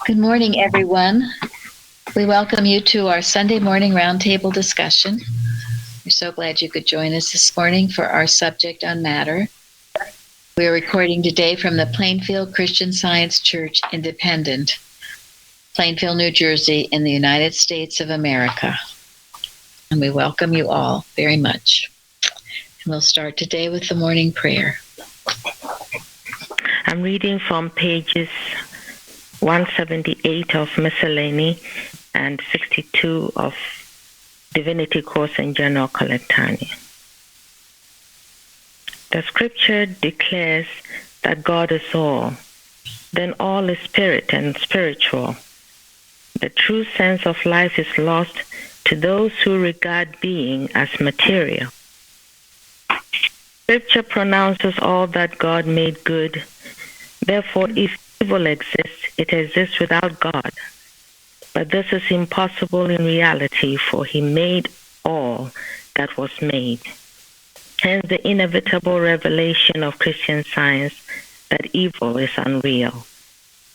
Good morning, everyone. We welcome you to our Sunday morning roundtable discussion. We're so glad you could join us this morning for our subject on matter. We are recording today from the Plainfield Christian Science Church Independent, Plainfield, New Jersey, in the United States of America. And we welcome you all very much. And we'll start today with the morning prayer. I'm reading from pages 178 of Miscellany and 62 of Divinity Course in General Collectania. The scripture declares that God is all, then all is spirit and spiritual. The true sense of life is lost to those who regard being as material. Scripture pronounces all that God made good. Therefore, if evil exists, it exists without God. But this is impossible in reality, for he made all that was made. Hence the inevitable revelation of Christian Science that evil is unreal.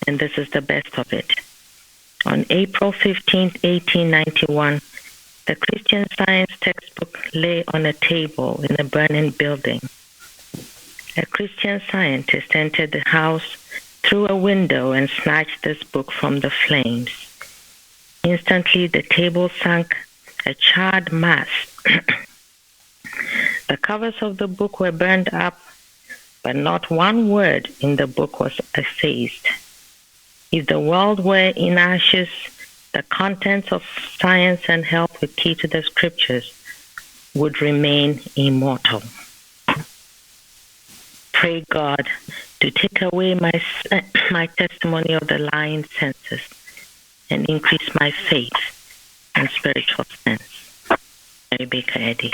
And this is the best of it. On April 15, 1891, the Christian Science textbook lay on a table in a burning building. A Christian scientist entered the house through a window and snatched this book from the flames. Instantly, the table sank a charred mass. The covers of the book were burned up, but not one word in the book was effaced. If the world were in ashes, the contents of Science and Health with Key to the Scriptures would remain immortal. Pray God to take away my testimony of the lying senses and increase my faith and spiritual sense. Mary Baker Eddy.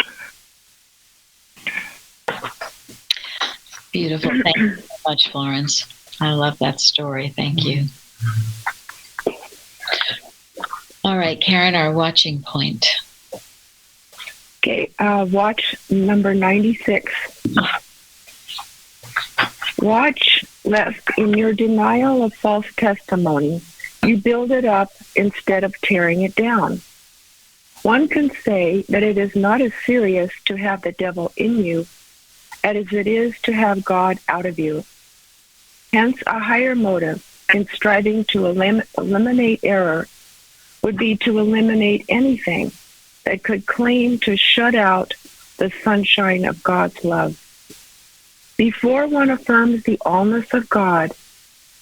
Beautiful. Thank you so much, Florence. I love that story. Thank you. All right, Karen, our watching point. Okay, watch number 96. Watch lest in your denial of false testimony, you build it up instead of tearing it down. One can say that it is not as serious to have the devil in you as it is to have God out of you. Hence, a higher motive in striving to eliminate error would be to eliminate anything that could claim to shut out the sunshine of God's love. Before one affirms the allness of God,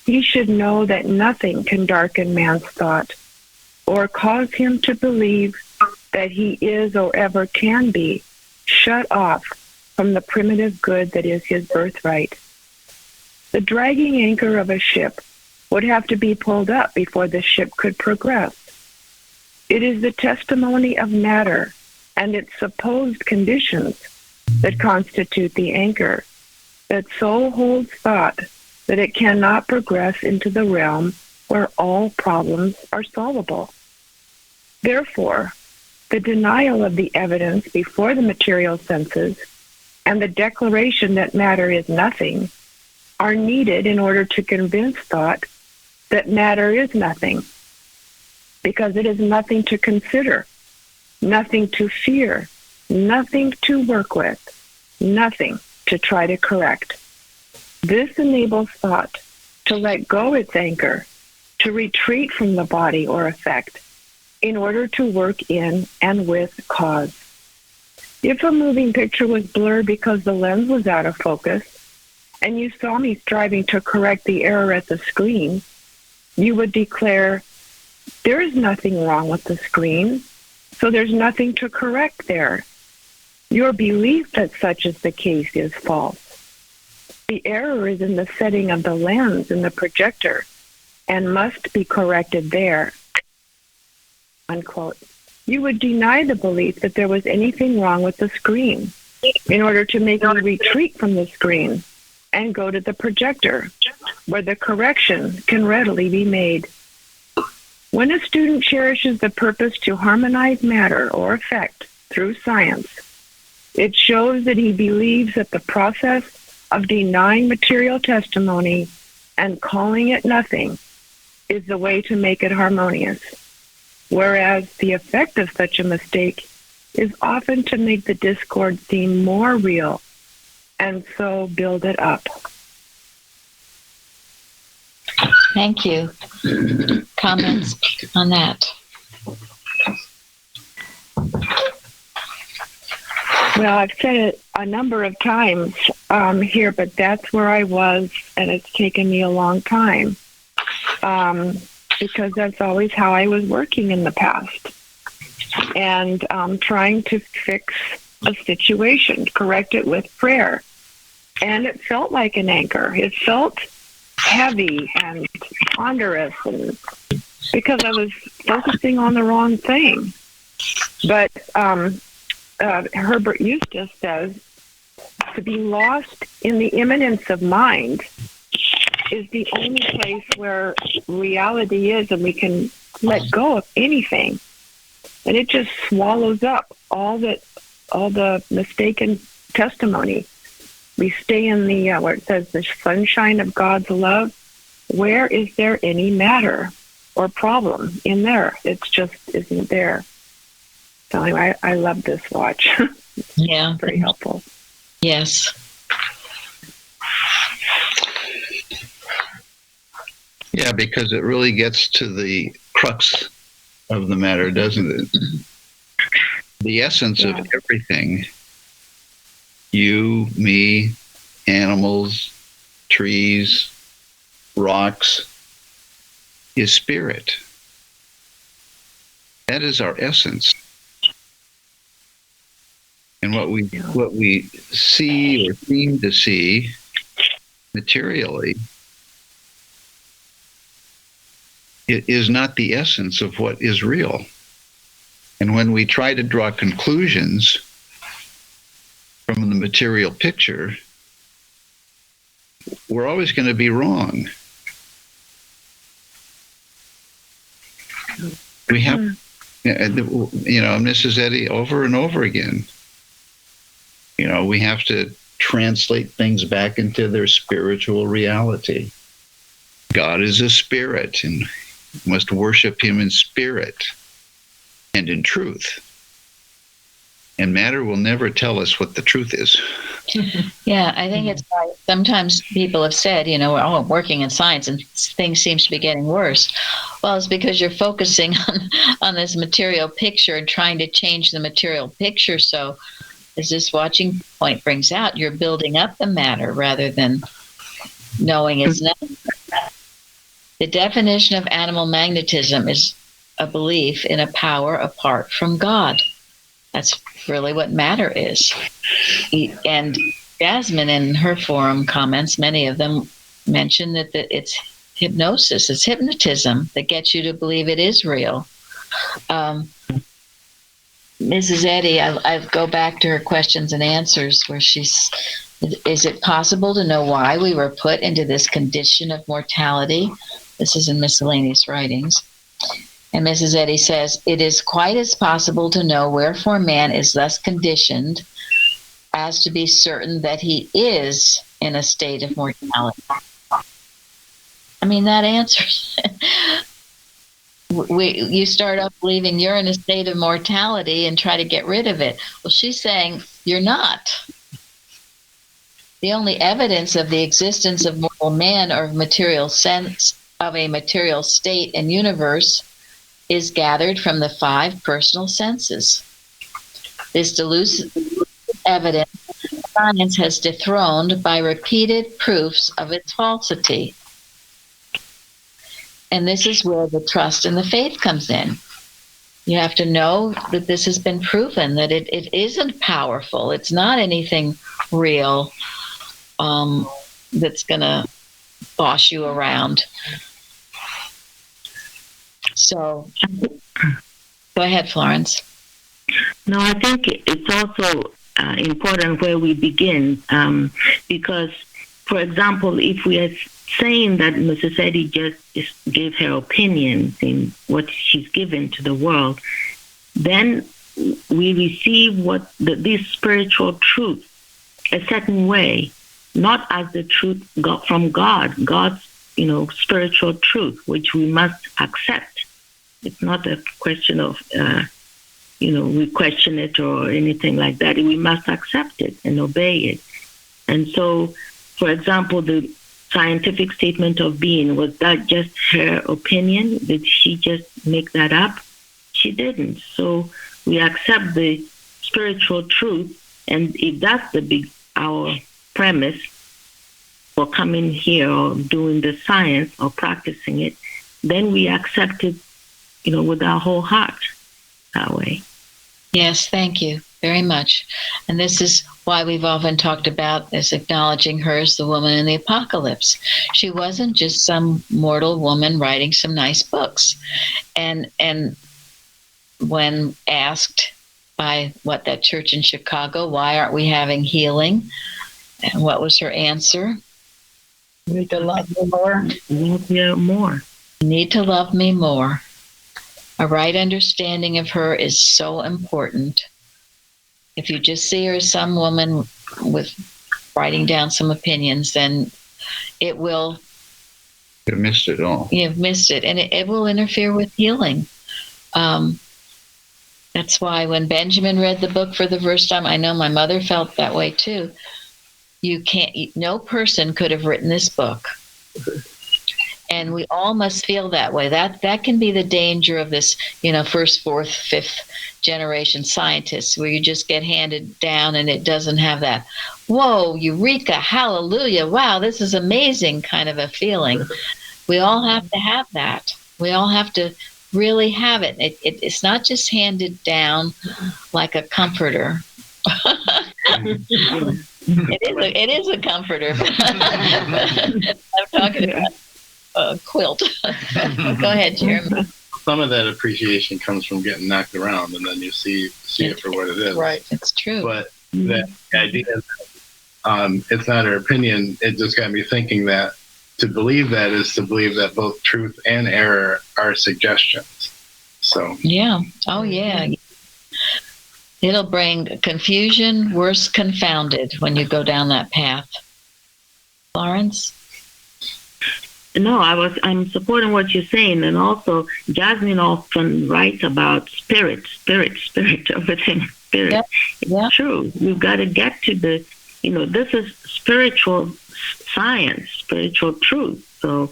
he should know that nothing can darken man's thought or cause him to believe that he is or ever can be shut off from the primitive good that is his birthright. The dragging anchor of a ship would have to be pulled up before the ship could progress. It is the testimony of matter and its supposed conditions that constitute the anchor that so holds thought that it cannot progress into the realm where all problems are solvable. Therefore, the denial of the evidence before the material senses and the declaration that matter is nothing are needed in order to convince thought that matter is nothing, because it is nothing to consider, nothing to fear, nothing to work with, nothing to try to correct. This enables thought to let go its anchor, to retreat from the body or effect, in order to work in and with cause. If a moving picture was blurred because the lens was out of focus, and you saw me striving to correct the error at the screen, you would declare, there is nothing wrong with the screen, so there's nothing to correct there. Your belief that such is the case is false. The error is in the setting of the lens in the projector and must be corrected there. Unquote. You would deny the belief that there was anything wrong with the screen in order to make me retreat from the screen and go to the projector, where the correction can readily be made. When a student cherishes the purpose to harmonize matter or effect through science, it shows that he believes that the process of denying material testimony and calling it nothing is the way to make it harmonious, whereas the effect of such a mistake is often to make the discord seem more real and so build it up. Thank you. Comments on that? Well, I've said it a number of times here, but that's where I was, and it's taken me a long time because that's always how I was working in the past, and trying to fix a situation, correct it with prayer. And it felt like an anchor. It felt heavy and ponderous, and because I was focusing on the wrong thing. But Herbert Eustace says, to be lost in the immanence of mind is the only place where reality is, and we can let go of anything. And it just swallows up all the mistaken testimony. We stay in the, where it says, the sunshine of God's love. Where is there any matter or problem in there? It just isn't there. So anyway, I love this watch. Yeah. Very helpful. Yes. Yeah, because it really gets to the crux of the matter, doesn't it? The essence of everything, you, me, animals, trees, rocks, is spirit. That is our essence. And what we see or seem to see materially, it is not the essence of what is real. And when we try to draw conclusions from the material picture, we're always going to be wrong. We have, Mrs. Eddy, over and over again, we have to translate things back into their spiritual reality. God is a spirit, and we must worship him in spirit and in truth. And matter will never tell us what the truth is. Yeah, I think it's like sometimes people have said, I'm working in science and things seem to be getting worse. Well, it's because you're focusing on this material picture and trying to change the material picture. So as this watching point brings out, you're building up the matter rather than knowing it's not. The definition of animal magnetism is a belief in a power apart from God. That's really what matter is. And Jasmine, in her forum comments, many of them mention that it's hypnosis, it's hypnotism that gets you to believe it is real. Mrs. Eddy, I go back to her questions and answers where is it possible to know why we were put into this condition of mortality? This is in miscellaneous writings. And Mrs. Eddy says, it is quite as possible to know wherefore man is thus conditioned as to be certain that he is in a state of mortality. I mean, that answers. You start off believing you're in a state of mortality and try to get rid of it. Well, she's saying you're not. The only evidence of the existence of mortal man or material sense of a material state and universe is gathered from the 5 personal senses. This delusive evidence science has dethroned by repeated proofs of its falsity. And this is where the trust and the faith comes in. You have to know that this has been proven, that it isn't powerful. It's not anything real that's going to boss you around. So, go ahead, Florence. No, I think it's also important where we begin because, for example, if we are saying that Mrs. Eddy just gave her opinions in what she's given to the world, then we receive this spiritual truth a certain way, not as the truth from God, God's spiritual truth, which we must accept. It's not a question of, we question it or anything like that. We must accept it and obey it. And so, for example, the scientific statement of being, was that just her opinion? Did she just make that up? She didn't. So we accept the spiritual truth, and if that's our premise for coming here or doing the science or practicing it, then we accept it, with our whole heart that way. Yes, thank you very much. And this is why we've often talked about as acknowledging her as the woman in the apocalypse. She wasn't just some mortal woman writing some nice books. And when asked by that church in Chicago, why aren't we having healing? And what was her answer? You need to love me more. You need to love me more. A right understanding of her is so important. If you just see her as some woman with writing down some opinions, then it will... You missed it all. You've missed it, and it will interfere with healing. That's why when Benjamin read the book for the first time, I know my mother felt that way too. No person could have written this book. And we all must feel that way. That can be the danger of this, first, fourth, fifth generation scientists, where you just get handed down and it doesn't have that, whoa, eureka, hallelujah, wow, this is amazing kind of a feeling. We all have to have that. We all have to really have it. It's not just handed down like a comforter. It is a comforter. I'm talking about a quilt. Go ahead, Jeremy. Some of that appreciation comes from getting knocked around, and then you see it for what it is. Right, it's true. But that idea that it's not her opinion, it just got me thinking that to believe that is to believe that both truth and error are suggestions. So yeah. Oh yeah. It'll bring confusion, worse confounded, when you go down that path. Lawrence? No, I'm supporting what you're saying, and also Jasmine often writes about spirit, everything spirit. Yeah. It's true. We've got to get to this is spiritual science, spiritual truth. So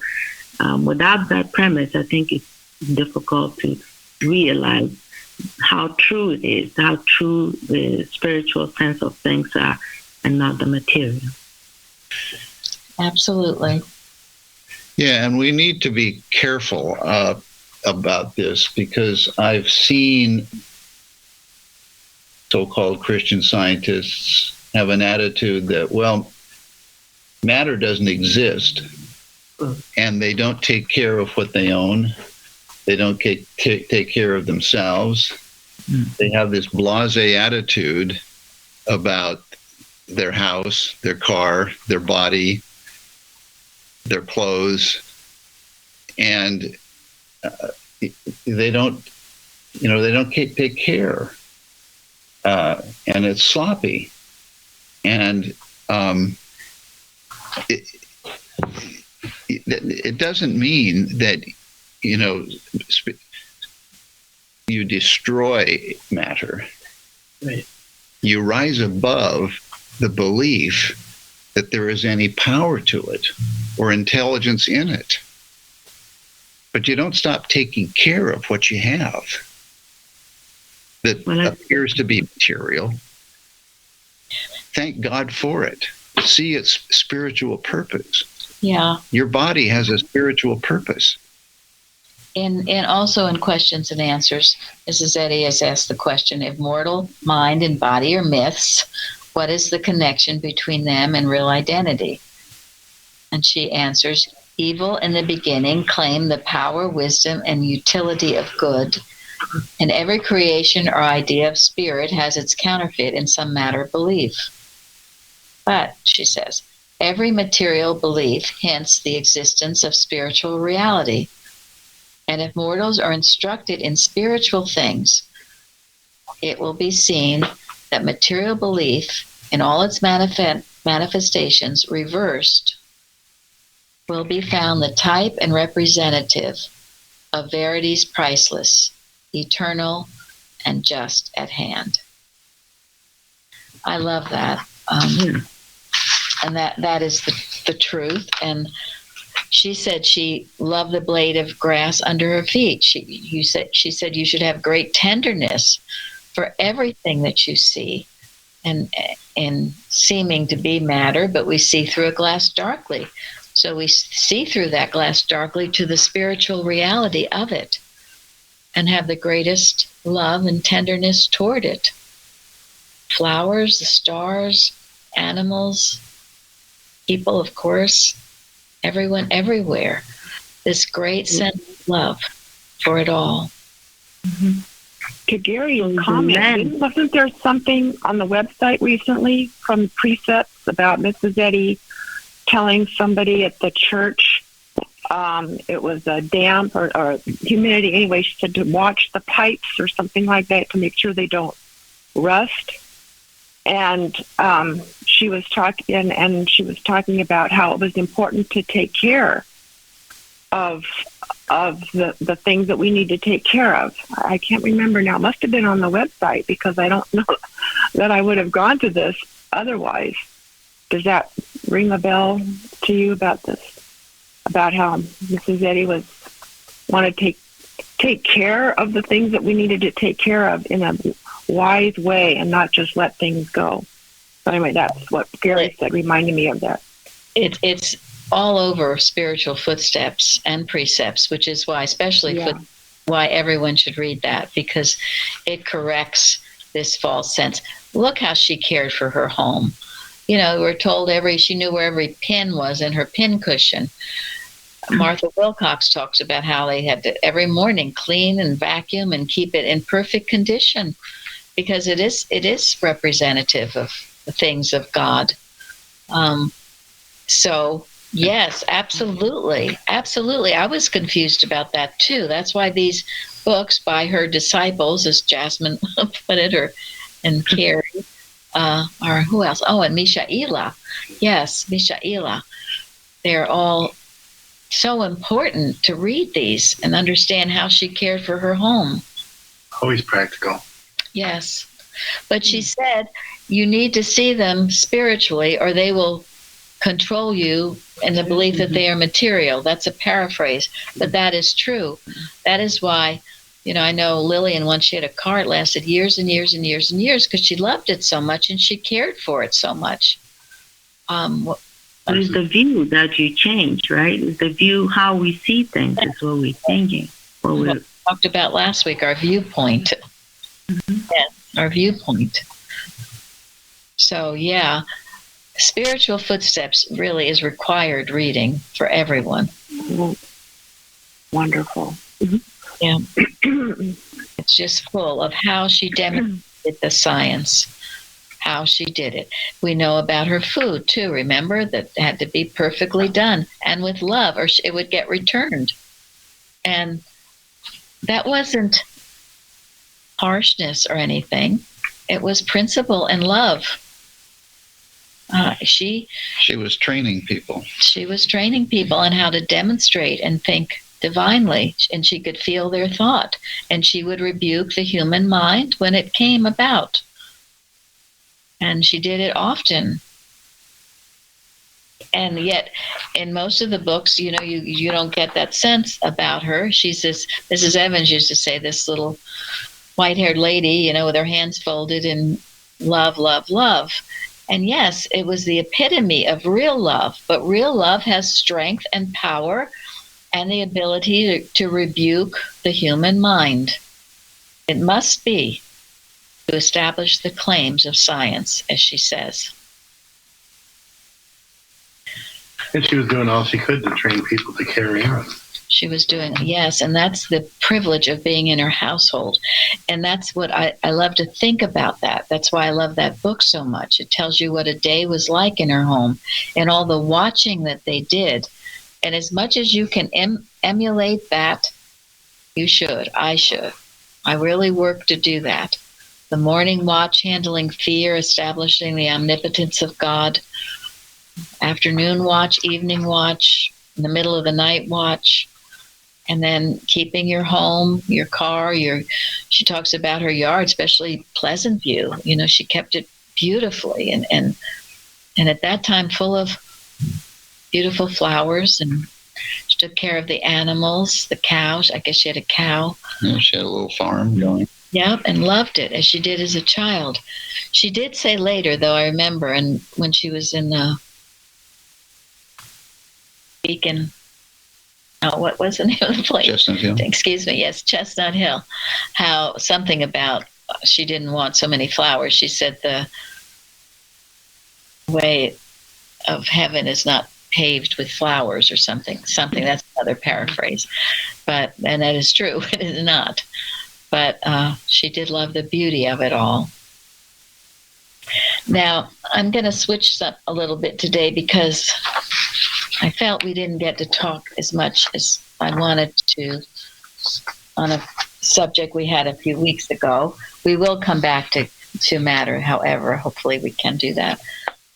without that premise, I think it's difficult to realize how true it is, how true the spiritual sense of things are, and not the material. Absolutely. Yeah, and we need to be careful about this, because I've seen so-called Christian scientists have an attitude that, well, matter doesn't exist, and they don't take care of what they own. They don't take care of themselves. They have this blasé attitude about their house, their car, their body, their clothes, and they don't take care, and it's sloppy, and it doesn't mean that you destroy matter. Right. You rise above the belief that there is any power to it or intelligence in it. But you don't stop taking care of what you have that appears to be material. Thank God for it. See its spiritual purpose. Yeah. Your body has a spiritual purpose. And also in questions and answers, Mrs. Eddy has asked the question, if mortal mind and body are myths, what is the connection between them and real identity? And she answers, evil in the beginning claimed the power, wisdom, and utility of good. And every creation or idea of spirit has its counterfeit in some matter of belief. But, she says, every material belief hints the existence of spiritual reality. And if mortals are instructed in spiritual things, it will be seen that material belief in all its manifestations reversed will be found the type and representative of verities priceless, eternal, and just at hand. I love that. And that is the truth. And she said she loved the blade of grass under her feet. She said you should have great tenderness for everything that you see, and seeming to be matter, but we see through a glass darkly. So we see through that glass darkly to the spiritual reality of it, and have the greatest love and tenderness toward it. Flowers, the stars, animals, people, of course, everyone, everywhere. This great sense of love for it all. To Gary's comment, wasn't there something on the website recently from Precepts about Mrs. Eddy telling somebody at the church, it was a damp or humidity anyway, she said to watch the pipes or something like that to make sure they don't rust. And she was talking about how it was important to take care of the things that we need to take care of. I can't remember now. It must have been on the website, because I don't know that I would have gone to this otherwise. Does that ring a bell to you about this? About how Mrs. Eddy wanted to take care of the things that we needed to take care of in a wise way, and not just let things go. But anyway, that's what Gary said, reminded me of that. It's all over spiritual footsteps and precepts, which is why, why everyone should read that, because it corrects this false sense. Look how she cared for her home. We're told she knew where every pin was in her pin cushion. Martha Wilcox talks about how they had to every morning clean and vacuum and keep it in perfect condition, because it is representative of the things of God. So yes, absolutely. I was confused about that too. That's why these books by her disciples, as Jasmine put it, and Carrie, or who else? Oh, and Mishaela. Yes, Mishaela. They're all so important to read these and understand how she cared for her home. Always practical. Yes. But she said you need to see them spiritually, or they will control you in the belief that they are material. That's a paraphrase, but that is true. That is why, I know Lillian, once she had a car, it lasted years and years and years and years, because she loved it so much and she cared for it so much. It's the view that you change, right? It's the view, how we see things is what we're thinking. What we talked about last week, our viewpoint. Yes, our viewpoint. So, spiritual footsteps really is required reading for everyone. Wonderful. Yeah. It's just full of how she demonstrated the science, how she did it. We know about her food too. Remember that it had to be perfectly done and with love, or it would get returned. And that wasn't harshness or anything. It was principle and love. She was training people. She was training people on how to demonstrate and think divinely, and she could feel their thought, and she would rebuke the human mind when it came about. And she did it often. And yet, in most of the books, you don't get that sense about her. She's this, Mrs. Evans used to say, this little white-haired lady, with her hands folded in love, love, love. And yes, it was the epitome of real love, but real love has strength and power and the ability to rebuke the human mind. It must be to establish the claims of science, as she says. And she was doing all she could to train people to carry on. She was doing, yes, and that's the privilege of being in her household. And that's what I love to think about that. That's why I love that book so much. It tells you what a day was like in her home and all the watching that they did. And as much as you can emulate that, you should. I should. I really work to do that. The morning watch, handling fear, establishing the omnipotence of God. Afternoon watch, evening watch, in the middle of the night watch, and then keeping your home, your car, she talks about her yard, especially Pleasant View. She kept it beautifully and at that time full of beautiful flowers, and she took care of the animals, the cows. I guess she had a cow. Yeah, she had a little farm going. Yep, and loved it as she did as a child. She did say later, though, I remember, and when she was in Beacon, what was the name of the place? Chestnut Hill. Excuse me, yes, Chestnut Hill. How something about she didn't want so many flowers. She said the way of heaven is not paved with flowers or something. That's another paraphrase. And that is true. It is not. But she did love the beauty of it all. Now, I'm going to switch up a little bit today because I felt we didn't get to talk as much as I wanted to on a subject we had a few weeks ago. We will come back to matter, however. Hopefully we can do that,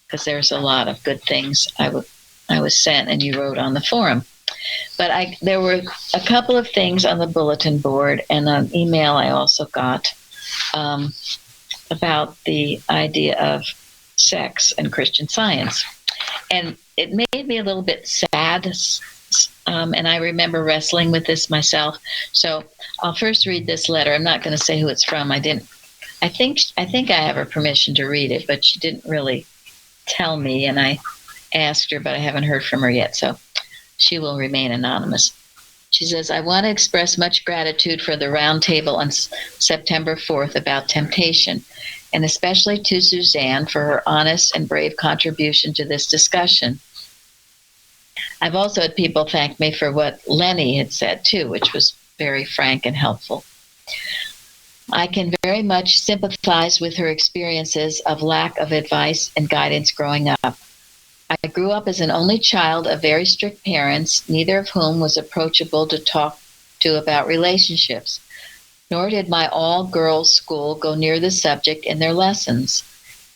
because there's a lot of good things I was sent and you wrote on the forum. But there were a couple of things on the bulletin board and an email I also got about the idea of sex and Christian Science. And it made me a little bit sad, and I remember wrestling with this myself. So I'll first read this letter. I'm not going to say who it's from. I think I have her permission to read it, but she didn't really tell me, and I asked her, but I haven't heard from her yet, so she will remain anonymous. She says, I want to express much gratitude for the Roundtable on September 4th about temptation, and especially to Suzanne for her honest and brave contribution to this discussion. I've also had people thank me for what Lenny had said, too, which was very frank and helpful. I can very much sympathize with her experiences of lack of advice and guidance growing up. I grew up as an only child of very strict parents, neither of whom was approachable to talk to about relationships, nor did my all-girls school go near the subject in their lessons,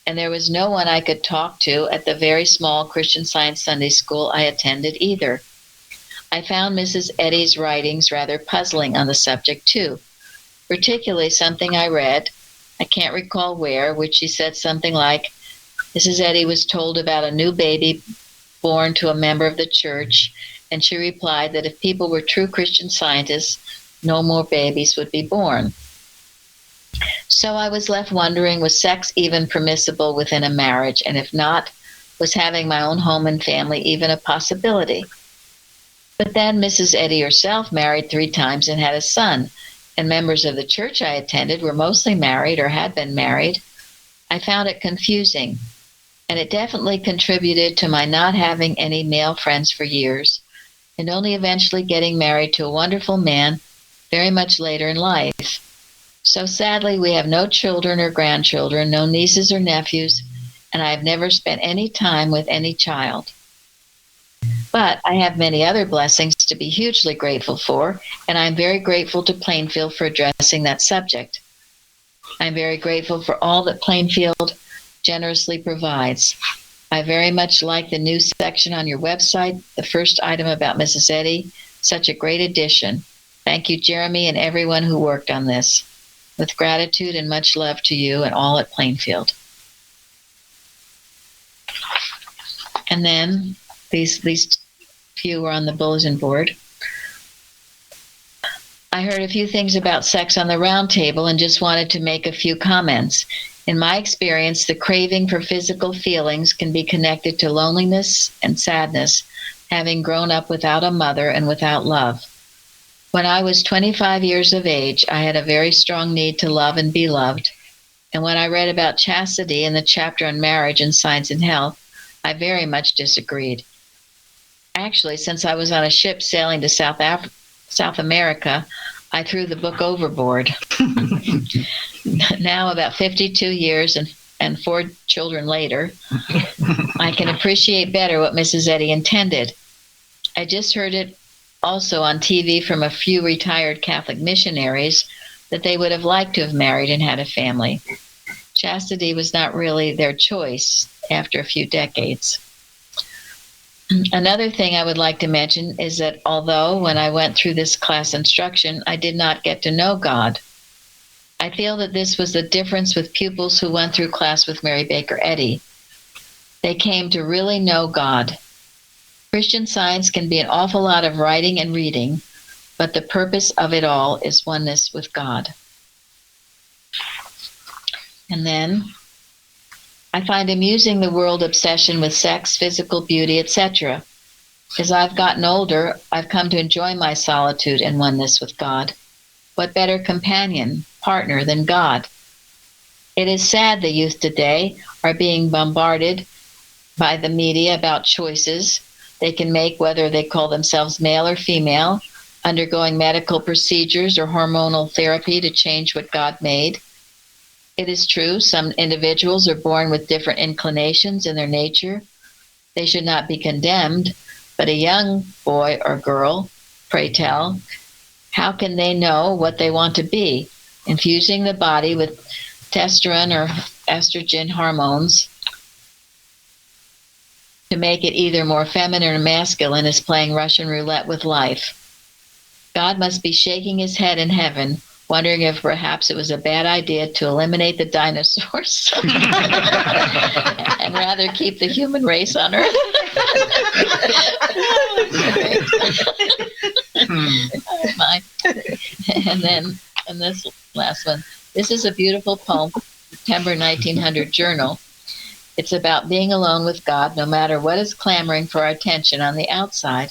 and there was no one I could talk to at the very small Christian Science Sunday school I attended either. I found Mrs. Eddy's writings rather puzzling on the subject, too, particularly something I read, I can't recall where, which she said something like, Mrs. Eddy was told about a new baby born to a member of the church, and she replied that if people were true Christian Scientists, no more babies would be born. So I was left wondering, was sex even permissible within a marriage? And if not, was having my own home and family even a possibility? But then Mrs. Eddy herself married 3 times and had a son, and members of the church I attended were mostly married or had been married. I found it confusing, and it definitely contributed to my not having any male friends for years, and only eventually getting married to a wonderful man very much later in life. So sadly, we have no children or grandchildren, no nieces or nephews, and I have never spent any time with any child. But I have many other blessings to be hugely grateful for, and I'm very grateful to Plainfield for addressing that subject. I'm very grateful for all that Plainfield generously provides. I very much like the new section on your website, the first item about Mrs. Eddy, such a great addition. Thank you, Jeremy, and everyone who worked on this. With gratitude and much love to you and all at Plainfield. And then these few were on the bulletin board. I heard a few things about sex on the Roundtable and just wanted to make a few comments. In my experience, the craving for physical feelings can be connected to loneliness and sadness, having grown up without a mother and without love. When I was 25 years of age, I had a very strong need to love and be loved. And when I read about chastity in the chapter on marriage and science and health, I very much disagreed. Actually, since I was on a ship sailing to South America, I threw the book overboard. Now, about 52 years and 4 children later, I can appreciate better what Mrs. Eddy intended. I just heard it also on TV from a few retired Catholic missionaries that they would have liked to have married and had a family. Chastity was not really their choice after a few decades. Another thing I would like to mention is that although when I went through this class instruction, I did not get to know God, I feel that this was the difference with pupils who went through class with Mary Baker Eddy. They came to really know God. Christian Science can be an awful lot of writing and reading, but the purpose of it all is oneness with God. And then I find amusing the world obsession with sex, physical beauty, etc. As I've gotten older, I've come to enjoy my solitude and oneness with God. What better companion, partner than God? It is sad the youth today are being bombarded by the media about choices they can make, whether they call themselves male or female, undergoing medical procedures or hormonal therapy to change what God made. It is true, some individuals are born with different inclinations in their nature. They should not be condemned, but a young boy or girl, pray tell, how can they know what they want to be? Infusing the body with testosterone or estrogen hormones to make it either more feminine or masculine is playing Russian roulette with life. God must be shaking his head in heaven, wondering if perhaps it was a bad idea to eliminate the dinosaurs and rather keep the human race on Earth. Oh my. And this last one. This is a beautiful poem, September 1900 journal. It's about being alone with God, no matter what is clamoring for our attention on the outside.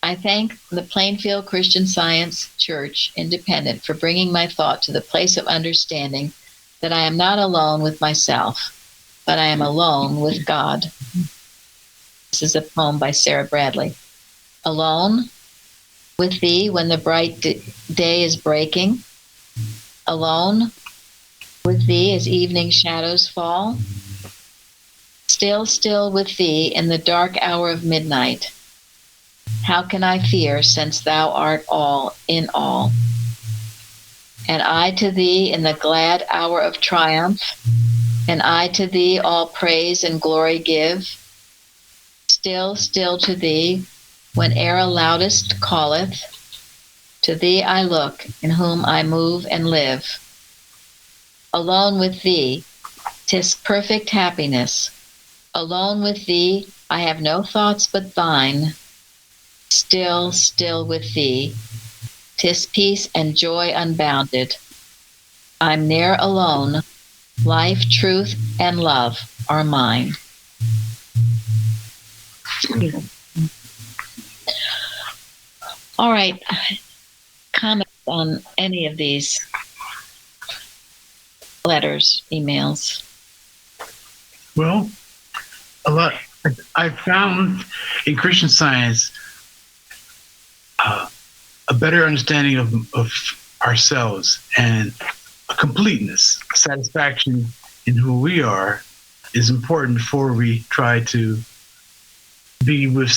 I thank the Plainfield Christian Science Church Independent for bringing my thought to the place of understanding that I am not alone with myself, but I am alone with God. This is a poem by Sarah Bradley. Alone with thee when the bright day is breaking. Alone with thee as evening shadows fall. Still, still with thee in the dark hour of midnight. How can I fear, since thou art all in all? And I to thee in the glad hour of triumph, and I to thee all praise and glory give. Still, still to thee, when era loudest calleth, to thee I look, in whom I move and live. Alone with thee, 'tis perfect happiness. Alone with thee, I have no thoughts but thine. Still, still with thee, 'tis peace and joy unbounded. I'm ne'er alone, life, truth, and love are mine. All right, comment on any of these letters, emails. Well, a lot. I've found in Christian Science a better understanding of ourselves and a completeness, a satisfaction in who we are is important before we try to be with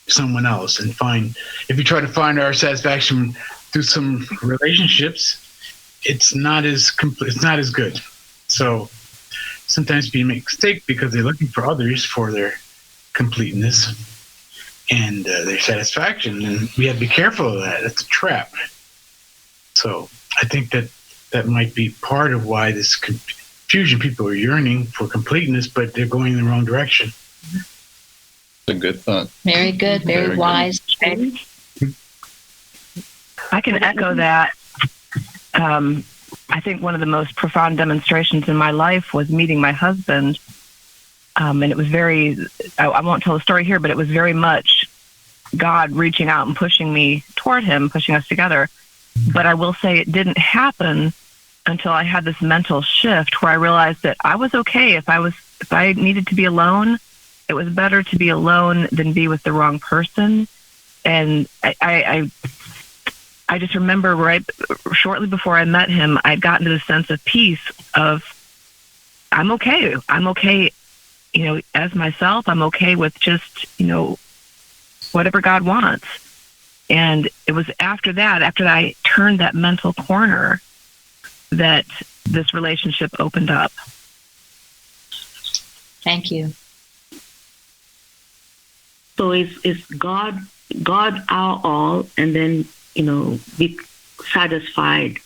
someone else and find. If you try to find our satisfaction through some relationships, it's not as complete. It's not as good. So sometimes people make mistakes because they're looking for others for their completeness and their satisfaction, and we have to be careful of that. That's a trap. So I think that might be part of why this confusion. People are yearning for completeness, but they're going in the wrong direction. A good thought. Very good, very wise. Good. I can echo that. I think one of the most profound demonstrations in my life was meeting my husband. And it was very, I won't tell the story here, but it was very much God reaching out and pushing me toward him, pushing us together. But I will say it didn't happen until I had this mental shift where I realized that I was okay if I needed to be alone. It was better to be alone than be with the wrong person. And I just remember shortly before I met him, I'd gotten to the sense of peace of, I'm okay. I'm okay, as myself. I'm okay with just, whatever God wants. And it was after that I turned that mental corner, that this relationship opened up. Thank you. So it's God our all, and then, be satisfied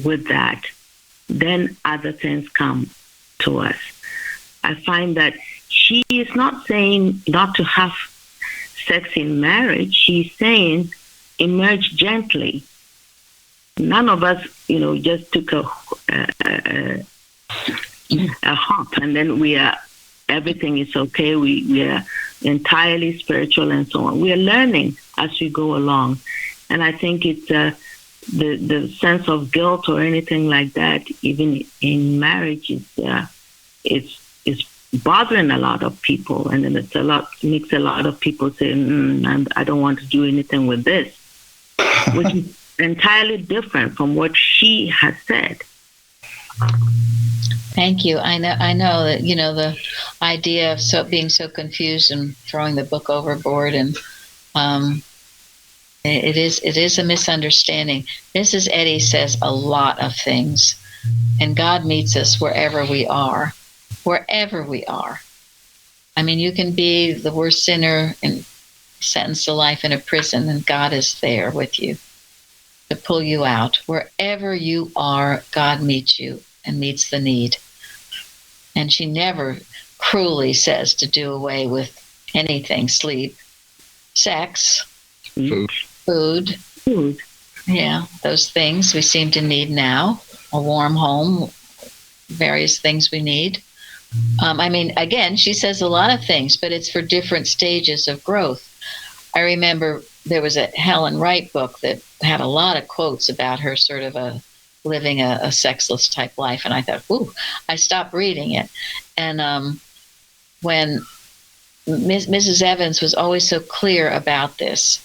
with that. Then other things come to us. I find that she is not saying not to have sex in marriage. She's saying emerge gently. None of us, just took a hop and then everything is okay. We are entirely spiritual and so on. We are learning as we go along. And I think it's the sense of guilt or anything like that, even in marriage, it's bothering a lot of people. And then makes a lot of people say, I don't want to do anything with this, which is entirely different from what she has said. Thank you. I know that, the idea of being so confused and throwing the book overboard, and it is a misunderstanding. Mrs. Eddy says a lot of things, and God meets us wherever we are. Wherever we are. I mean, you can be the worst sinner and sentenced to life in a prison, and God is there with you to pull you out. Wherever you are, God meets you and meets the need. And she never cruelly says to do away with anything: sleep, sex, food. Yeah, those things we seem to need now. A warm home, various things we need. Again, she says a lot of things, but it's for different stages of growth. I remember there was a Helen Wright book that had a lot of quotes about her sort of living a sexless type life, and I thought, ooh, I stopped reading it. And when Mrs. Evans was always so clear about this,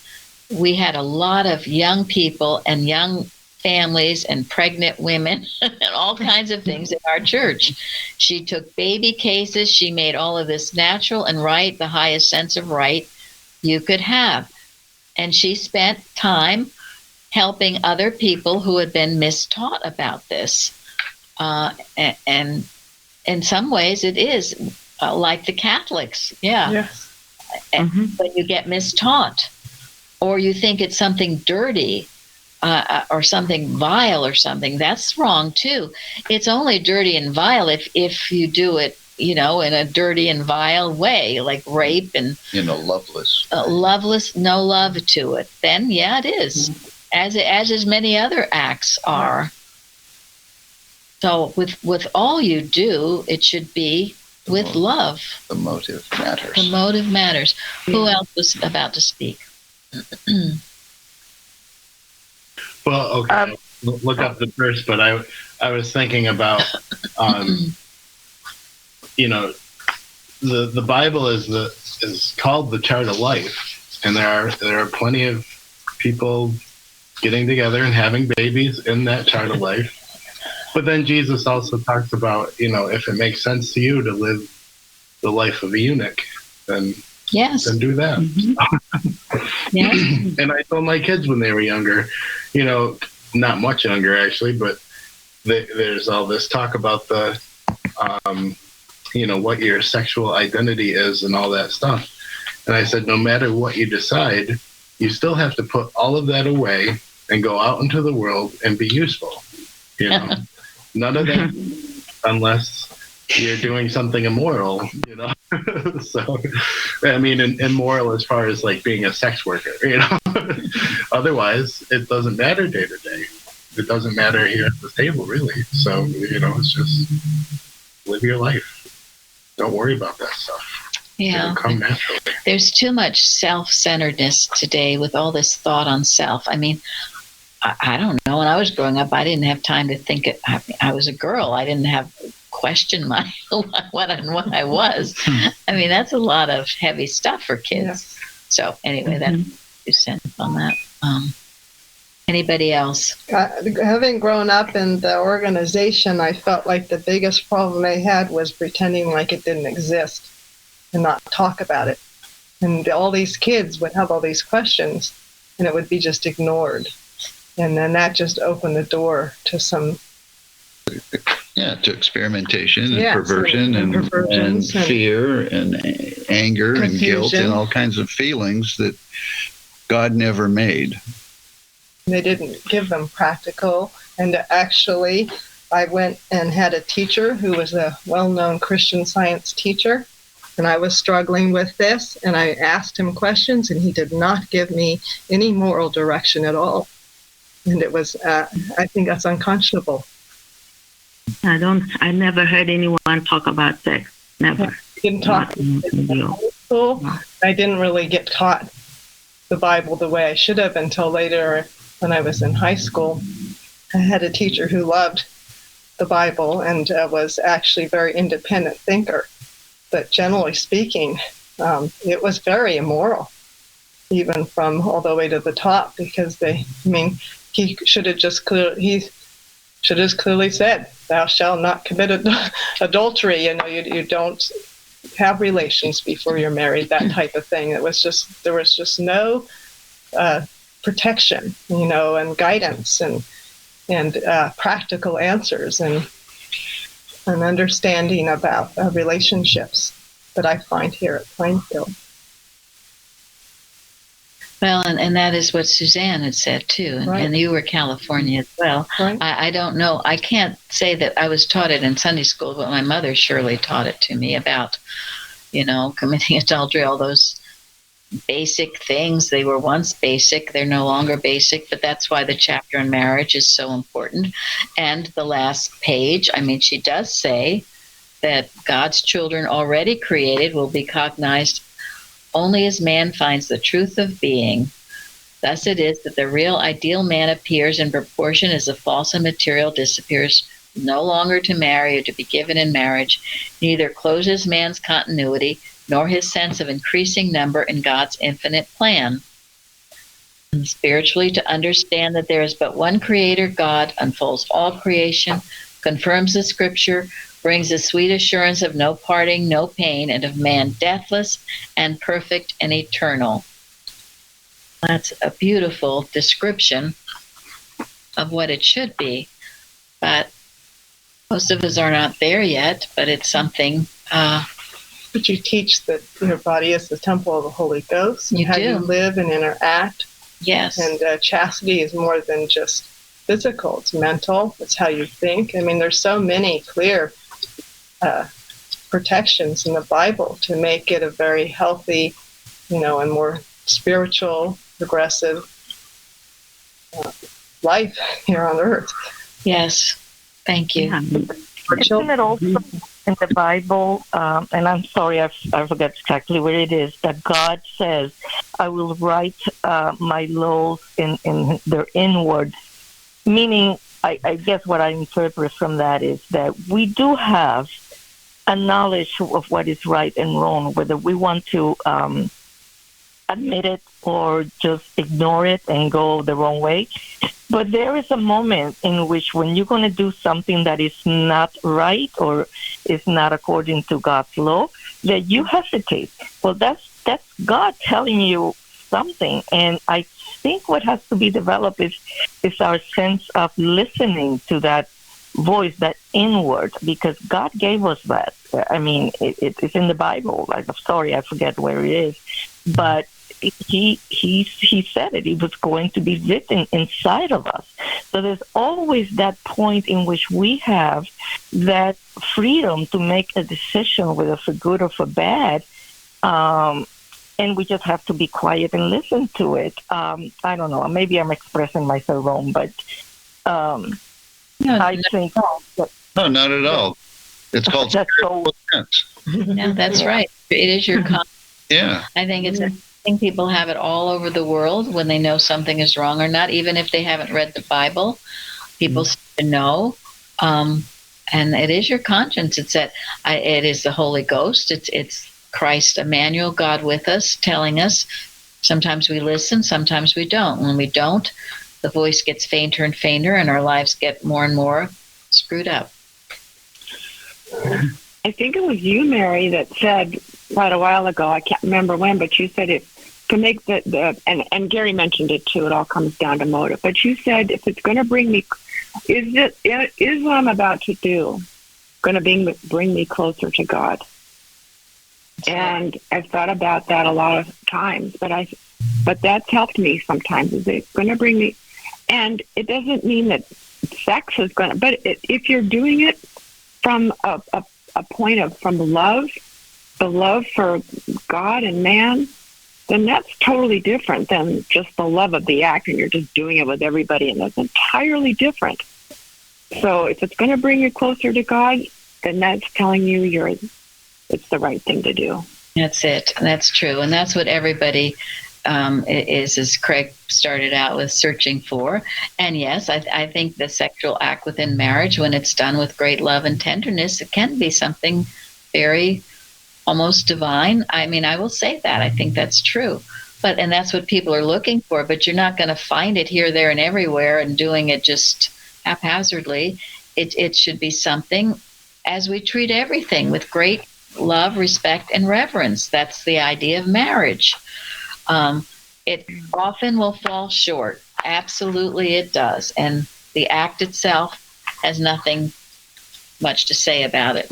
we had a lot of young people and young families and pregnant women and all kinds of things in our church. She took baby cases. She made all of this natural and right, the highest sense of right you could have. And she spent time helping other people who had been mistaught about this. And in some ways it is like the Catholics. Yeah. Yes. When you get mistaught, or you think it's something dirty, or something vile or something, that's wrong too. It's only dirty and vile if you do it, in a dirty and vile way, like rape and loveless, no love to it. Then yeah, it is, as many other acts are. So with all you do, it should be with love. The motive matters. The motive matters. Who else was about to speak? Well, okay, look up the verse, but I was thinking about, the Bible is called the chart of life, and there are plenty of people getting together and having babies in that chart of life. But then Jesus also talks about, if it makes sense to you to live the life of a eunuch, then do that. Yes. And I told my kids when they were younger, not much younger actually, but there's all this talk about the, what your sexual identity is and all that stuff. And I said, no matter what you decide, you still have to put all of that away and go out into the world and be useful. None of that unless you're doing something immoral, So, I mean, immoral as far as like being a sex worker, Otherwise, it doesn't matter day to day. It doesn't matter here at the table, really. So, it's just live your life. Don't worry about that stuff. Yeah. It'll come naturally. There's too much self-centeredness today with all this thought on self. I mean, I don't know. When I was growing up, I didn't have time to think. I was a girl. I didn't have question my what I was. I mean, that's a lot of heavy stuff for kids. Yeah. So anyway, that's 2 cents on that. Anybody else? Having grown up in the organization, I felt like the biggest problem I had was pretending like it didn't exist and not talk about it. And all these kids would have all these questions, and it would be just ignored. And then that just opened the door to some to experimentation and Yes, perversion and perversions and fear and anger and guilt and all kinds of feelings that God never made. They didn't give them practical. And actually, I went and had a teacher who was a well-known Christian Science teacher, and I was struggling with this, and I asked him questions, and he did not give me any moral direction at all. And it was, I think that's unconscionable. I never heard anyone talk about sex. Never. I didn't talk in high school. I didn't really get taught the Bible the way I should have until later when I was in high school. I had a teacher who loved the Bible and was actually a very independent thinker. But generally speaking, it was very immoral, even from all the way to the top, because he should have just clearly said, "Thou shalt not commit adultery." You don't have relations before you're married. That type of thing. There was just no protection, and guidance and practical answers and an understanding about relationships that I find here at Plainfield. Well, and that is what Suzanne had said too, and you were California as well. Right. I don't know. I can't say that I was taught it in Sunday school, but my mother surely taught it to me about, committing adultery, all those basic things. They were once basic. They're no longer basic, but that's why the chapter on marriage is so important. And the last page, she does say that God's children already created will be cognized only as man finds the truth of being. Thus it is that the real ideal man appears in proportion as the false and material disappears, no longer to marry or to be given in marriage, neither closes man's continuity nor his sense of increasing number in God's infinite plan. And spiritually, to understand that there is but one Creator, God, unfolds all creation, confirms the Scripture, brings the sweet assurance of no parting, no pain, and of man deathless and perfect and eternal. That's a beautiful description of what it should be. But most of us are not there yet, but it's something. But you teach that your body is the temple of the Holy Ghost, and how you live and interact. Yes. And chastity is more than just physical. It's mental. It's how you think. There's so many clear protections in the Bible to make it a very healthy, and more spiritual, progressive life here on earth. Yes. Thank you. Yeah. Isn't it also in the Bible, and I'm sorry, I forget exactly where it is, that God says, I will write my laws in their inward, meaning, I guess what I interpret from that is that we do have a knowledge of what is right and wrong, whether we want to admit it or just ignore it and go the wrong way. But there is a moment in which when you're going to do something that is not right or is not according to God's law, that you hesitate. Well, that's God telling you something. And I think what has to be developed is our sense of listening to that voice, that inward, because God gave us that. It's in the Bible. I'm sorry, I forget where it is. But he said it. It was going to be written inside of us. So there's always that point in which we have that freedom to make a decision, whether for good or for bad, and we just have to be quiet and listen to it. I don't know. Maybe I'm expressing myself wrong, but I think no, not at all. It's called spiritual sense. No, that's right. It is your conscience. Yeah. I think it's people have it all over the world when they know something is wrong or not, even if they haven't read the Bible. People know, and it is your conscience. It's that it is the Holy Ghost. It's Christ, Emmanuel, God with us, telling us. Sometimes we listen, sometimes we don't. When we don't, the voice gets fainter and fainter, and our lives get more and more screwed up. I think it was you, Mary, that said quite a while ago, I can't remember when, but you said it to make and Gary mentioned it too, it all comes down to motive. But you said if it's going to bring me is what I'm about to do going to bring me closer to God? And I've thought about that a lot of times, but that's helped me sometimes. Is it going to bring me? And it doesn't mean that sex is going to, but if you're doing it from a point of, from love, the love for God and man, then that's totally different than just the love of the act and you're just doing it with everybody, and that's entirely different. So if it's going to bring you closer to God, then that's telling you it's the right thing to do. That's it. That's true. And that's what everybody is, as Craig started out with, searching for. And yes, I think the sexual act within marriage, when it's done with great love and tenderness, it can be something very almost divine. I mean, I will say that. I think that's true. And that's what people are looking for, but you're not going to find it here, there, and everywhere and doing it just haphazardly. It should be something as we treat everything, with great love, respect, and reverence. That's the idea of marriage. It often will fall short. Absolutely it does. And the act itself has nothing much to say about it.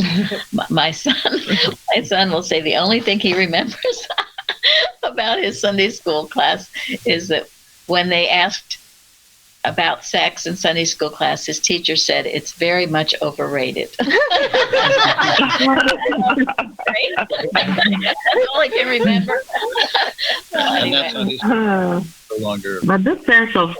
My son will say the only thing he remembers about his Sunday school class is that when they asked about sex in Sunday school class, his teacher said it's very much overrated. That's all I can remember. And that's no longer. But this sense of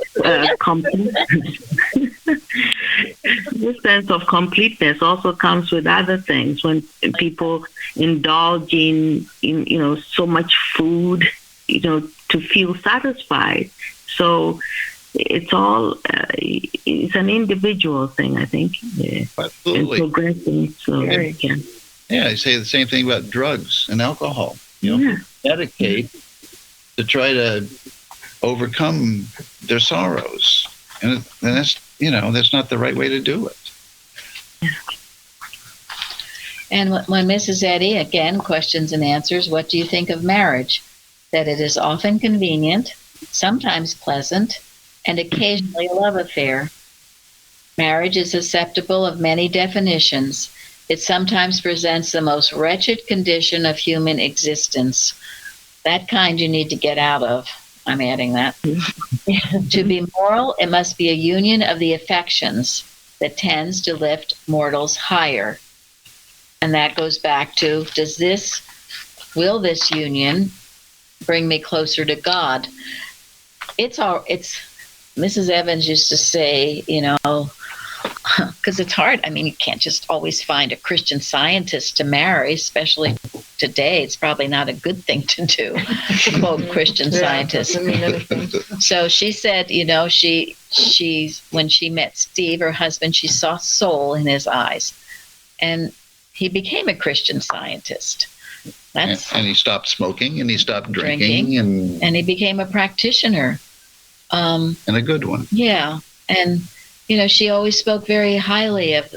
this sense of completeness also comes with other things. When people indulge in so much food, to feel satisfied. So it's all it's an individual thing, I think. Yeah. Absolutely. And progressing. So yeah, I say the same thing about drugs and alcohol. Medicate to try to overcome their sorrows, and that's that's not the right way to do it. And when Mrs. Eddy, again, questions and answers, what do you think of marriage? That it is often convenient, sometimes pleasant, and occasionally a love affair. Marriage is susceptible of many definitions. It sometimes presents the most wretched condition of human existence. That kind you need to get out of. I'm adding that. To be moral, it must be a union of the affections that tends to lift mortals higher. And that goes back to, will this union bring me closer to God? It's Mrs. Evans used to say, because it's hard. I mean, you can't just always find a Christian Scientist to marry, especially today. It's probably not a good thing to do, quote Christian Scientist. So she said, she when she met Steve, her husband, she saw soul in his eyes, and he became a Christian Scientist. And he stopped smoking, and he stopped drinking, and he became a practitioner. And a good one. Yeah. And, she always spoke very highly of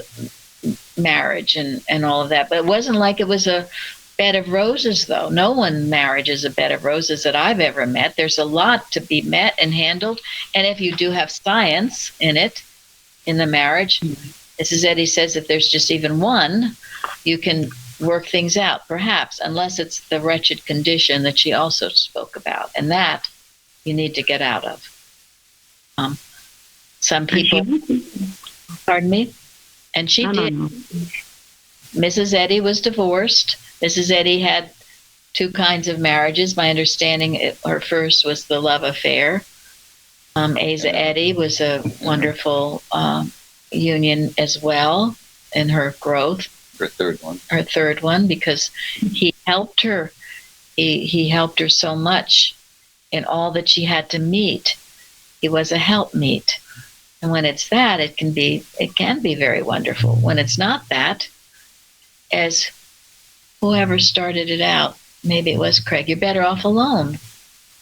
marriage and all of that. But it wasn't like it was a bed of roses, though. No one marriage is a bed of roses that I've ever met. There's a lot to be met and handled. And if you do have science in it, in the marriage, Mrs. Eddy says if there's just even one, you can work things out, perhaps, unless it's the wretched condition that she also spoke about. And that you need to get out of. Some people, pardon me, and she did. Mrs. Eddy was divorced. Mrs. Eddy had two kinds of marriages. My understanding, her first was the love affair. Asa Eddy was a wonderful union as well in her growth. Her third one. Her third one, because he helped her. He helped her so much in all that she had to meet. He was a helpmeet. And when it's that, it can be very wonderful. When it's not that, as whoever started it out, maybe it was Craig, you're better off alone.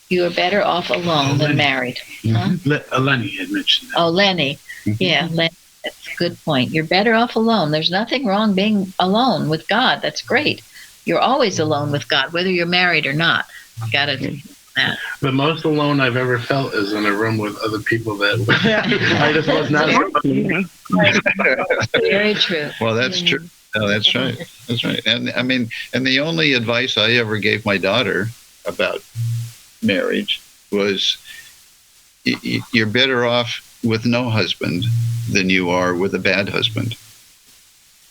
You are better off alone than married. Mm-hmm. Huh? Lenny had mentioned that. Oh, Lenny. Mm-hmm. Yeah, Lenny. That's a good point. You're better off alone. There's nothing wrong being alone with God. That's great. You're always alone with God, whether you're married or not. You got to that. The most alone I've ever felt is in a room with other people that I just was not. Very true. Well, that's true. No, that's right. That's right. And I mean, and the only advice I ever gave my daughter about marriage was, you're better off with no husband than you are with a bad husband.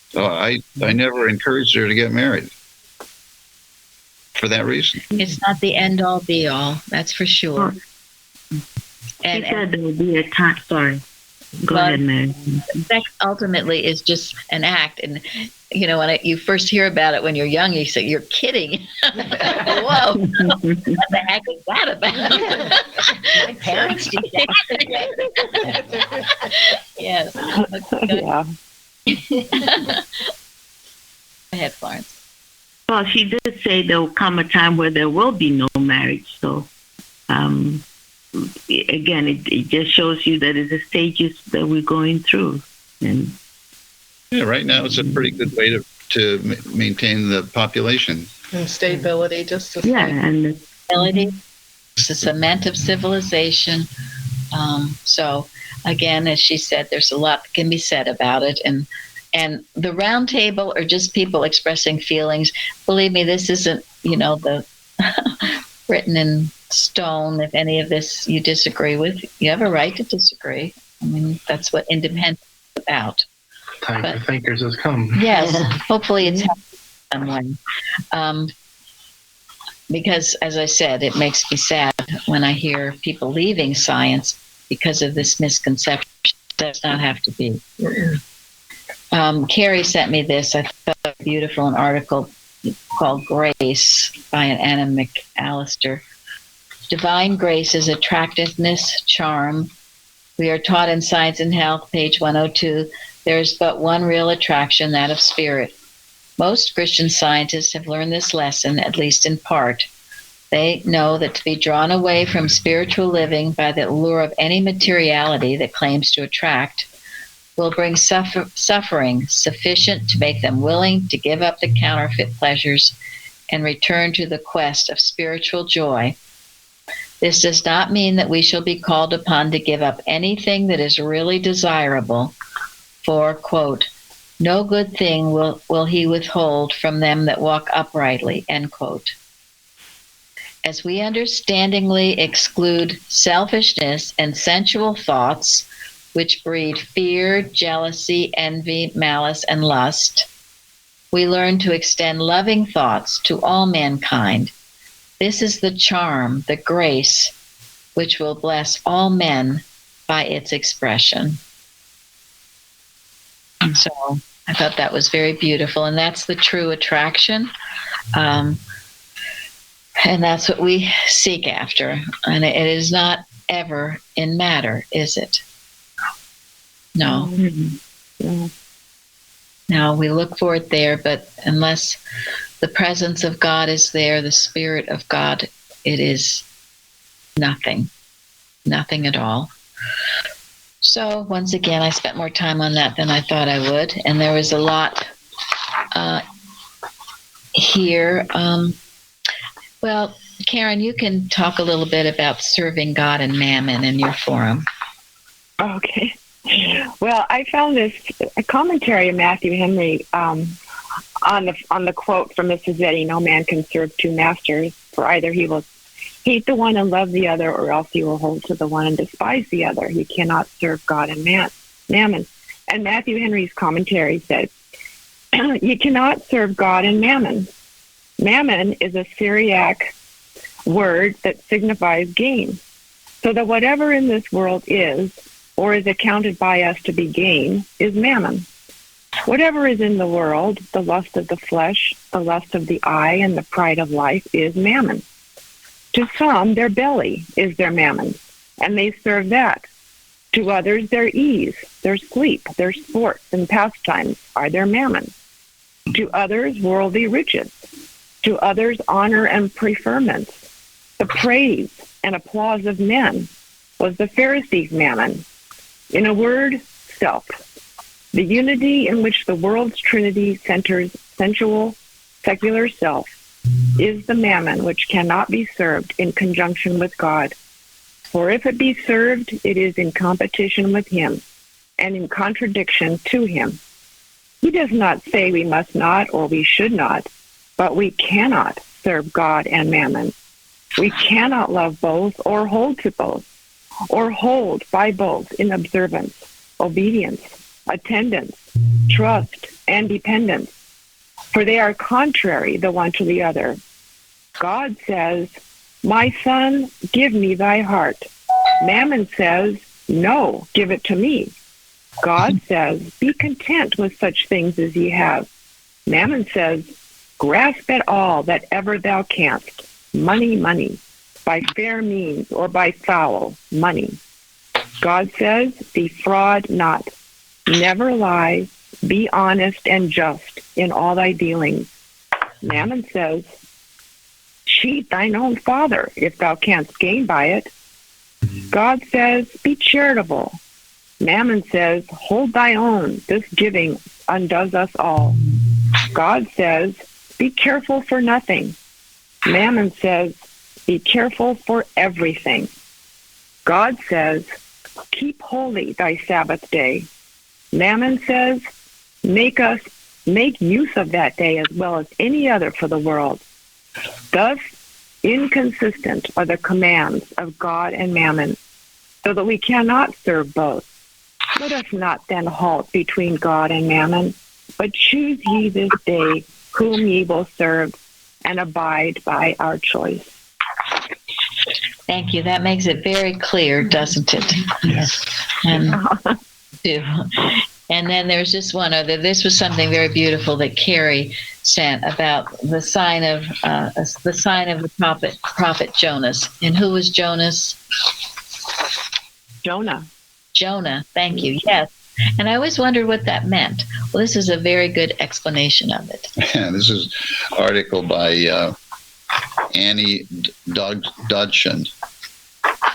So I never encouraged her to get married for that reason. It's not the end all be all, that's for sure. And she said there would be a time. Sorry. Go ahead, Mary. Sex ultimately is just an act, and you know, when you first hear about it when you're young, you say, "You're kidding." Whoa, what the heck is that about? My parents did that. Yes. Yeah. Go ahead, Florence. Well, she did say there will come a time where there will be no marriage. So, again, it just shows you that it's the stages that we're going through. And yeah, right now it's a pretty good way to maintain the population. And stability, just to and stability. It's the cement of civilization. So, again, as she said, there's a lot that can be said about it. And the roundtable are just people expressing feelings. Believe me, this isn't, the written in stone. If any of this you disagree with, you have a right to disagree. I mean, that's what independence is about. Time for thinkers has come. Yes, hopefully it's some way. Because, as I said, it makes me sad when I hear people leaving science because of this misconception. It does not have to be. Carrie sent me this. I thought it was beautiful, an article called Grace by Anna McAllister. Divine grace is attractiveness, charm. We are taught in Science and Health, page 102, there is but one real attraction, that of spirit. Most Christian scientists have learned this lesson, at least in part. They know that to be drawn away from spiritual living by the allure of any materiality that claims to attract will bring suffering sufficient to make them willing to give up the counterfeit pleasures and return to the quest of spiritual joy. This does not mean that we shall be called upon to give up anything that is really desirable, for, quote, no good thing will he withhold from them that walk uprightly, end quote. As we understandingly exclude selfishness and sensual thoughts, which breed fear, jealousy, envy, malice, and lust, we learn to extend loving thoughts to all mankind. This is the charm, the grace, which will bless all men by its expression. So I thought that was very beautiful, and that's the true attraction. And that's what we seek after. And it is not ever in matter, is it? No. Mm-hmm. No, we look for it there, but unless the presence of God is there, the Spirit of God, it is nothing at all. So once again, I spent more time on that than I thought I would, and there was a lot here. Well, Karen, you can talk a little bit about serving God and Mammon in your forum. Okay. Well, I found a commentary of Matthew Henry on the quote from Mrs. Eddy, no man can serve two masters, for either he will hate the one and love the other, or else he will hold to the one and despise the other. He cannot serve God and Mammon. And Matthew Henry's commentary said, you cannot serve God and Mammon. Mammon is a Syriac word that signifies gain. So that whatever in this world is, or is accounted by us to be gain, is mammon. Whatever is in the world, the lust of the flesh, the lust of the eye, and the pride of life, is mammon. To some, their belly is their mammon, and they serve that. To others, their ease, their sleep, their sports and pastimes are their mammon. To others, worldly riches. To others, honor and preferments. The praise and applause of men was the Pharisees' mammon. In a word, self. The unity in which the world's trinity centers sensual, secular self is the mammon which cannot be served in conjunction with God. For if it be served, it is in competition with him and in contradiction to him. He does not say we must not or we should not, but we cannot serve God and mammon. We cannot love both or hold to both, or hold by both in observance, obedience, attendance, trust, and dependence, for they are contrary the one to the other. God says, "My son, give me thy heart." Mammon says, "No, give it to me." God says, "Be content with such things as ye have." Mammon says, "Grasp at all that ever thou canst. Money, money, by fair means or by foul, money." God says, "Defraud not. Never lie. Be honest and just in all thy dealings." Mammon says, "Cheat thine own father if thou canst gain by it." God says, "Be charitable." Mammon says, "Hold thy own. This giving undoes us all." God says, "Be careful for nothing." Mammon says, "Be careful for everything." God says, "Keep holy thy Sabbath day." Mammon says, make use of that day as well as any other for the world. Thus, inconsistent are the commands of God and mammon, so that we cannot serve both. Let us not then halt between God and mammon, but choose ye this day whom ye will serve, and abide by our choice. Thank you. That makes it very clear, doesn't it? Yes. And then there's just one other. This was something very beautiful that Carrie sent about the sign of the prophet Jonas. And who was Jonas? Jonah. Thank you. Yes. And I always wondered what that meant. Well, this is a very good explanation of it. This is an article by Annie Dodson.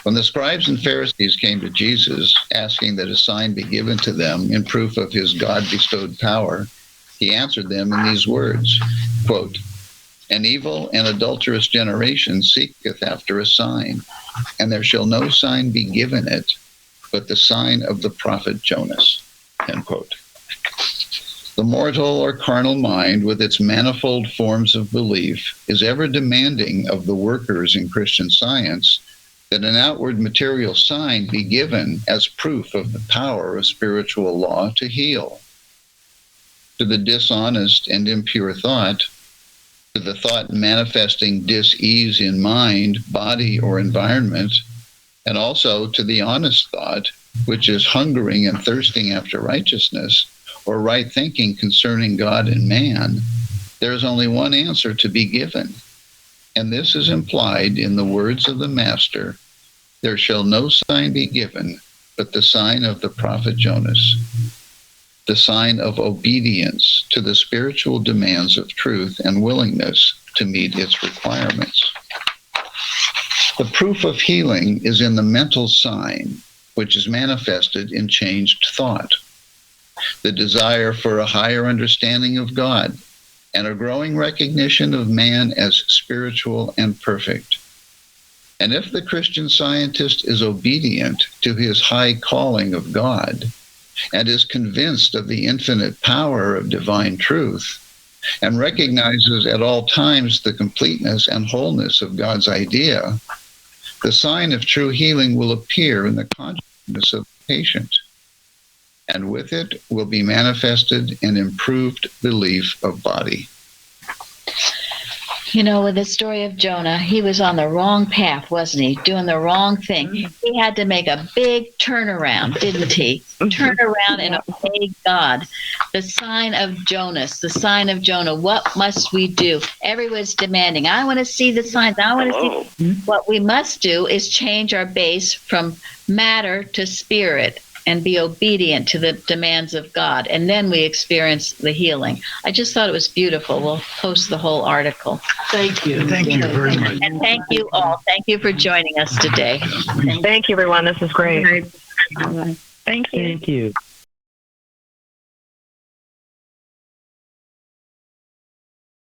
When the scribes and Pharisees came to Jesus, asking that a sign be given to them in proof of his God-bestowed power, he answered them in these words, quote, "An evil and adulterous generation seeketh after a sign, and there shall no sign be given it, but the sign of the prophet Jonas," end quote. The mortal or carnal mind, with its manifold forms of belief, is ever demanding of the workers in Christian Science that an outward material sign be given as proof of the power of spiritual law to heal. To the dishonest and impure thought, to the thought manifesting dis-ease in mind, body, or environment, and also to the honest thought, which is hungering and thirsting after righteousness or right thinking concerning God and man, there is only one answer to be given. And this is implied in the words of the Master, "There shall no sign be given but the sign of the prophet Jonas," the sign of obedience to the spiritual demands of truth and willingness to meet its requirements. The proof of healing is in the mental sign, which is manifested in changed thought, the desire for a higher understanding of God, and a growing recognition of man as spiritual and perfect. And if the Christian Scientist is obedient to his high calling of God, and is convinced of the infinite power of divine truth, and recognizes at all times the completeness and wholeness of God's idea, the sign of true healing will appear in the consciousness of the patient, and with it will be manifested an improved belief of body. You know, with the story of Jonah, he was on the wrong path, wasn't he? Doing the wrong thing. He had to make a big turnaround, didn't he? Turn around and obey God. The sign of Jonas, the sign of Jonah. What must we do? Everyone's demanding, I want to see the signs. I want to see. What we must do is change our base from matter to spirit and be obedient to the demands of God. And then we experience the healing. I just thought it was beautiful. We'll post the whole article. Thank you. Thank you very much. And thank you all. Thank you for joining us today. Thank you, everyone. This is great. Thank you.